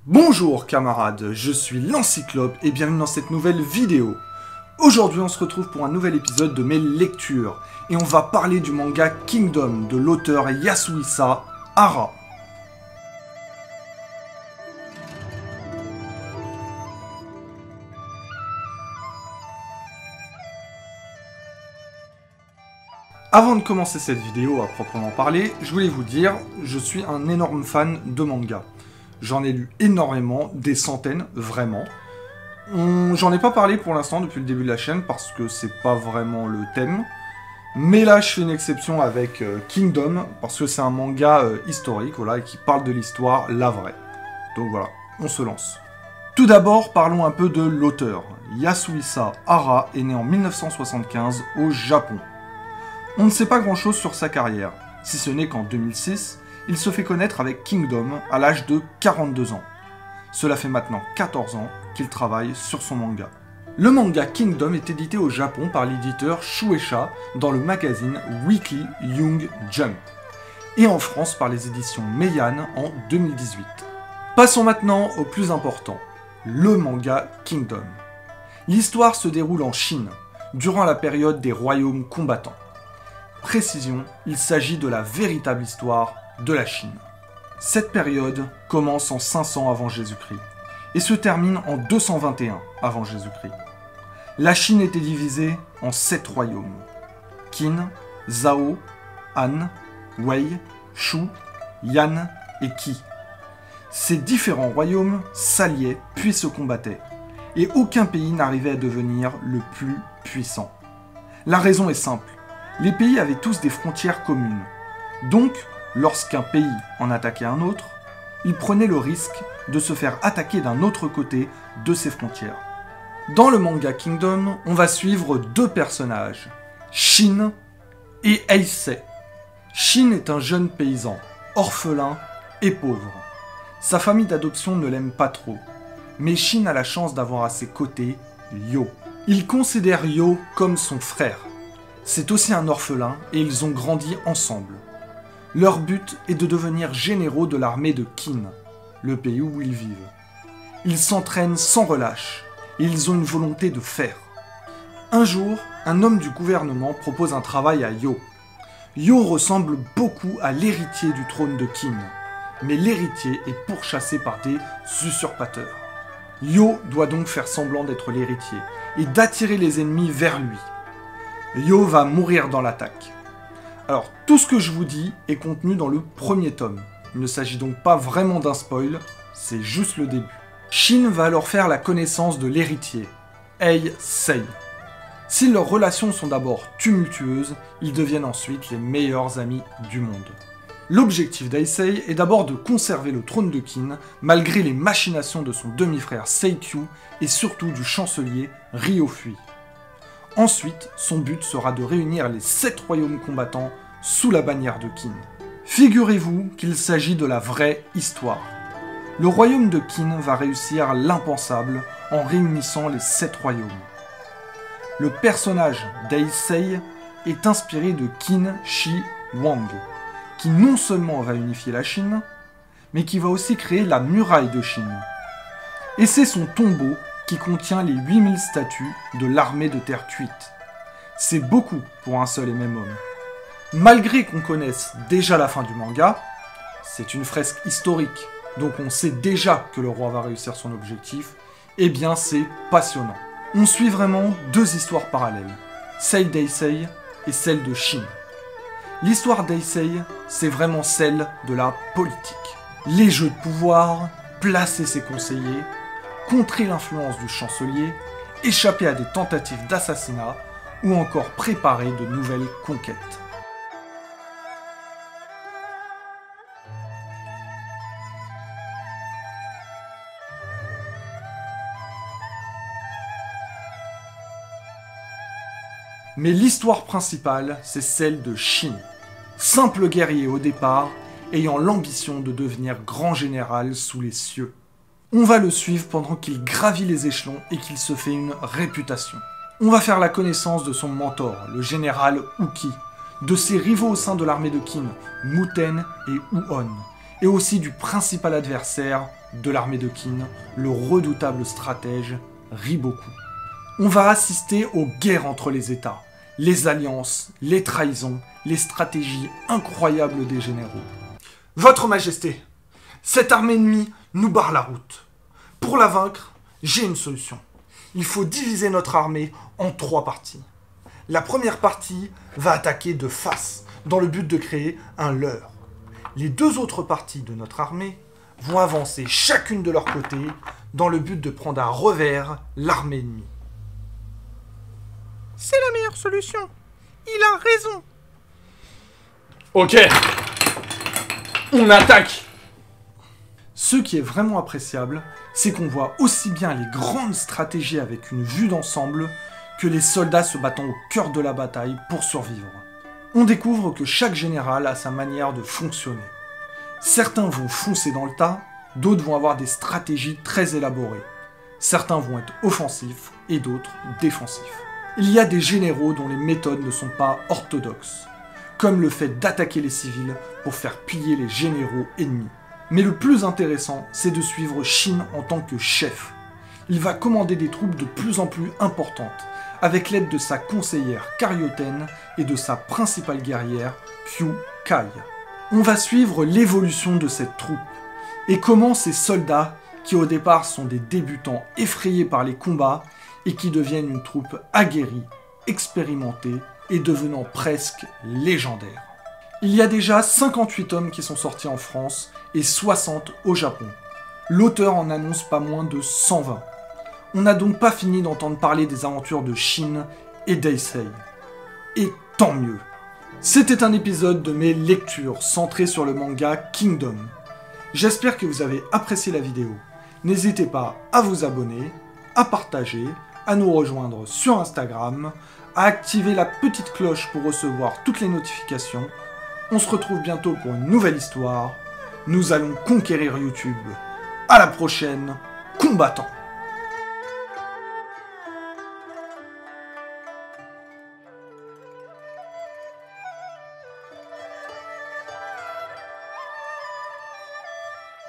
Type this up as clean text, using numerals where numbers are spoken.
Bonjour camarades, je suis l'Encyclope et bienvenue dans cette nouvelle vidéo. Aujourd'hui on se retrouve pour un nouvel épisode de mes lectures et on va parler du manga Kingdom de l'auteur Yasuhisa Hara. Avant de commencer cette vidéo à proprement parler, je voulais vous dire, je suis un énorme fan de manga. J'en ai lu énormément, des centaines, vraiment. J'en ai pas parlé pour l'instant depuis le début de la chaîne parce que c'est pas vraiment le thème. Mais là, je fais une exception avec Kingdom parce que c'est un manga historique, voilà, et qui parle de l'histoire, la vraie. Donc voilà, on se lance. Tout d'abord, parlons un peu de l'auteur. Yasuhisa Hara est né en 1975 au Japon. On ne sait pas grand chose sur sa carrière, si ce n'est qu'en 2006, il se fait connaître avec Kingdom à l'âge de 42 ans. Cela fait maintenant 14 ans qu'il travaille sur son manga. Le manga Kingdom est édité au Japon par l'éditeur Shueisha dans le magazine Weekly Young Jump, et en France par les éditions Meian en 2018. Passons maintenant au plus important, le manga Kingdom. L'histoire se déroule en Chine, durant la période des royaumes combattants. Précision, il s'agit de la véritable histoire de la Chine. Cette période commence en 500 avant Jésus-Christ et se termine en 221 avant Jésus-Christ. La Chine était divisée en 7 royaumes: Qin, Zhao, Han, Wei, Shu, Yan et Qi. Ces différents royaumes s'alliaient puis se combattaient, et aucun pays n'arrivait à devenir le plus puissant. La raison est simple, les pays avaient tous des frontières communes. Donc, lorsqu'un pays en attaquait un autre, il prenait le risque de se faire attaquer d'un autre côté de ses frontières. Dans le manga Kingdom, on va suivre deux personnages, Shin et Heisei. Shin est un jeune paysan, orphelin et pauvre. Sa famille d'adoption ne l'aime pas trop, mais Shin a la chance d'avoir à ses côtés Yo. Il considère Yo comme son frère. C'est aussi un orphelin et ils ont grandi ensemble. Leur but est de devenir généraux de l'armée de Qin, le pays où ils vivent. Ils s'entraînent sans relâche et ils ont une volonté de fer. Un jour, un homme du gouvernement propose un travail à Yo. Yo ressemble beaucoup à l'héritier du trône de Qin, mais l'héritier est pourchassé par des usurpateurs. Yo doit donc faire semblant d'être l'héritier et d'attirer les ennemis vers lui. Yo va mourir dans l'attaque. Alors, tout ce que je vous dis est contenu dans le premier tome. Il ne s'agit donc pas vraiment d'un spoil, c'est juste le début. Shin va alors faire la connaissance de l'héritier, Heisei. Si leurs relations sont d'abord tumultueuses, ils deviennent ensuite les meilleurs amis du monde. L'objectif d'Heisei est d'abord de conserver le trône de Qin, malgré les machinations de son demi-frère Seikyu et surtout du chancelier Ryofui. Ensuite, son but sera de réunir les 7 royaumes combattants sous la bannière de Qin. Figurez-vous qu'il s'agit de la vraie histoire. Le royaume de Qin va réussir l'impensable en réunissant les 7 royaumes. Le personnage d'Heisei est inspiré de Qin Shi Huang, qui non seulement va unifier la Chine, mais qui va aussi créer la muraille de Chine. Et c'est son tombeau qui contient les 8000 statues de l'armée de terre cuite. C'est beaucoup pour un seul et même homme. Malgré qu'on connaisse déjà la fin du manga, c'est une fresque historique, donc on sait déjà que le roi va réussir son objectif, et bien c'est passionnant. On suit vraiment deux histoires parallèles, celle d'Heisei et celle de Shin. L'histoire d'Heisei, c'est vraiment celle de la politique. Les jeux de pouvoir, placer ses conseillers, contrer l'influence du chancelier, échapper à des tentatives d'assassinat ou encore préparer de nouvelles conquêtes. Mais l'histoire principale, c'est celle de Shin. Simple guerrier au départ, ayant l'ambition de devenir grand général sous les cieux. On va le suivre pendant qu'il gravit les échelons et qu'il se fait une réputation. On va faire la connaissance de son mentor, le général Uki, de ses rivaux au sein de l'armée de Qin, Muten et Huon, et aussi du principal adversaire, de l'armée de Qin, le redoutable stratège Riboku. On va assister aux guerres entre les États, les alliances, les trahisons, les stratégies incroyables des généraux. Votre Majesté, cette armée ennemie nous barre la route. Pour la vaincre, j'ai une solution. Il faut diviser notre armée en 3 parties. La première partie va attaquer de face, dans le but de créer un leurre. Les 2 autres parties de notre armée vont avancer chacune de leur côté, dans le but de prendre à revers l'armée ennemie. C'est la meilleure solution. Il a raison. Ok. On attaque. Ce qui est vraiment appréciable, c'est qu'on voit aussi bien les grandes stratégies avec une vue d'ensemble que les soldats se battant au cœur de la bataille pour survivre. On découvre que chaque général a sa manière de fonctionner. Certains vont foncer dans le tas, d'autres vont avoir des stratégies très élaborées. Certains vont être offensifs et d'autres défensifs. Il y a des généraux dont les méthodes ne sont pas orthodoxes, comme le fait d'attaquer les civils pour faire plier les généraux ennemis. Mais le plus intéressant, c'est de suivre Shin en tant que chef. Il va commander des troupes de plus en plus importantes, avec l'aide de sa conseillère Karyoten et de sa principale guerrière, Kyu Kai. On va suivre l'évolution de cette troupe, et comment ces soldats, qui au départ sont des débutants effrayés par les combats, et qui deviennent une troupe aguerrie, expérimentée, et devenant presque légendaire. Il y a déjà 58 tomes qui sont sortis en France, et 60 au Japon. L'auteur en annonce pas moins de 120. On n'a donc pas fini d'entendre parler des aventures de Shin et d'Eisei. Et tant mieux. C'était un épisode de mes lectures centrées sur le manga Kingdom. J'espère que vous avez apprécié la vidéo. N'hésitez pas à vous abonner, à partager, à nous rejoindre sur Instagram, à activer la petite cloche pour recevoir toutes les notifications. On se retrouve bientôt pour une nouvelle histoire. Nous allons conquérir YouTube. À la prochaine, combattants!